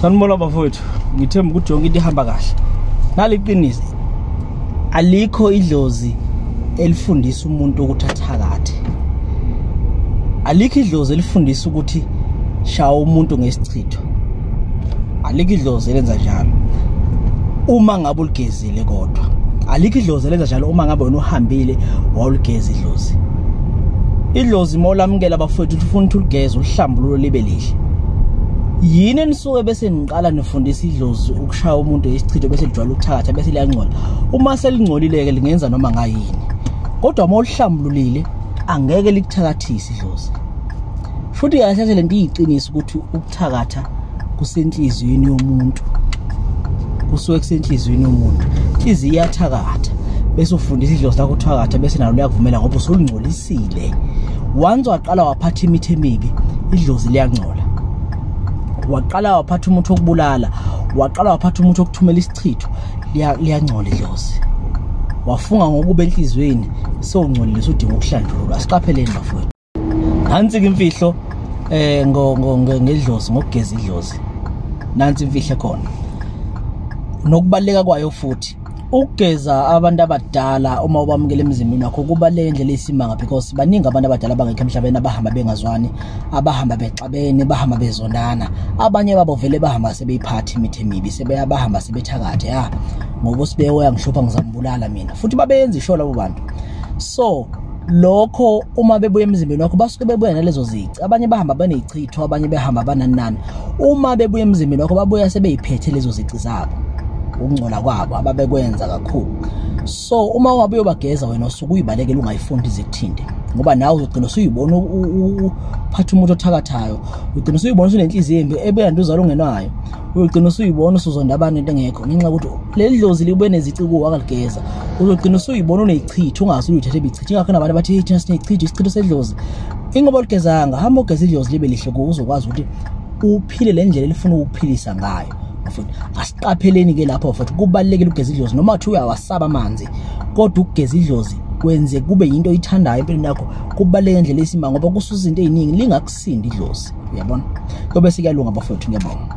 Sanibona bafowethu, ngithemba ukuthi yonke into ihamba kahle. Naliqinise. Alikho idlozi elifundisa umuntu ukuthi athakathe. Alikho idlozi elifundisa ukuthi shawa umuntu ngesichitho. Alikho idlozi elenza njalo uma ngabe uligezile kodwa. Alikho idlozi elenza njalo uma ngabe wena uhambile wawuligeza idlozi. Idlozi mawulamukela bafowethu ufuna ukuthi uligeze uhlambululo libe lihle. Yini enisuke bese niqala nifundisa idlozi ukushaya umuntu ngesichitho bese lijwayela ukuthakatha bese liyangcola. Uma selingcolile ke lingenza noma ngayini. Kodwa mawuhlambululile angeke likuthakathise idlozi. Futhi kahle lento iyiqinisa ukuthi ukuthakatha kusenhliziyweni yomuntu. Kusuke kusenhliziyweni yomuntu. Inhliziyo iyathakatha bese ufundisa idlozi lakho ukuthakatha bese nalo liyakuvumela ngoba usulingcolisile. Once waqala waphatha imithi emibi, idlozi liyangcola. Waqala waphatha umuntu okubulala, waqala waphatha umuntu okuthumela isichitho, liyangcola idlozi. Wafunga ngokuba enhlizweni sewungcolile usudinga ukuhlanjululwa. Asiqapheleni bafowethu. Nansi ke imfihlo ngedlozi ngokugeza idlozi. Nansi imfihlo khona. Nokubaleka kwayo futhi. Ukugeza abantu abadala uma ubamukela emzimbeni wakho kubaleka indlela esimanga because baningi abantu abadala abangekho emhlabeni abahamba bengazwani, abahamba bexabene, bahamba bezonana. Abanye babo vele bahamba sebeyiphatha imithi emibi, sebeyabahamba sebethakathe ngoba sibeyoya ngihlupha ngizambulala mina. Futhi babenza isho labo bantu. So lokho uma bebuya emzimbeni wakho basuke bebuya nalezo zici. Abanye bahamba banezichitho, abanye behamba bananani. Uma bebuya emzimbeni wakho babuya sebeyiphethe lezo zici zabo. Ukungcola kwabo ababekwenza kakhulu. So uma wabuye bageza wena usuke uyibalekela ungayifundi izikuthinde ngoba nawe uzogcina usuyibona uphatha umuntu othakathayo, ugcina usuyibona unenhliziyo embi ebeyanduzalo ungenayo, ugcina usuyibona usuzonda abantu into engekho ngenxa ukuthi leli dlozi libe nezici kuwo akaligeza. Uzogcina usuyibona unezichitho ungazi uyithathe ibichithi. Ingakho nabantu bathi thina sinesichitho, isichitho sedlozi. Ingoba ligezanga hamba ugeza idlozi libe lihle kuwo uzokwazi ukuthi uphile le ndlela elifuna ukuphilisa ngayo. Asiqapheleni ke lapho futhi kubalekile ukugeza idlozi noma uthi uyawasaba amanzi kodwa ukugeza idlozi kwenze kube into oyithandayo empilweni yakho. Kubaleka indlela esimanga ngoba kusuza into eziningi lingakusindi idlozi. Uyabona? Kobe sikuyalunga bafowethu ngiyabonga.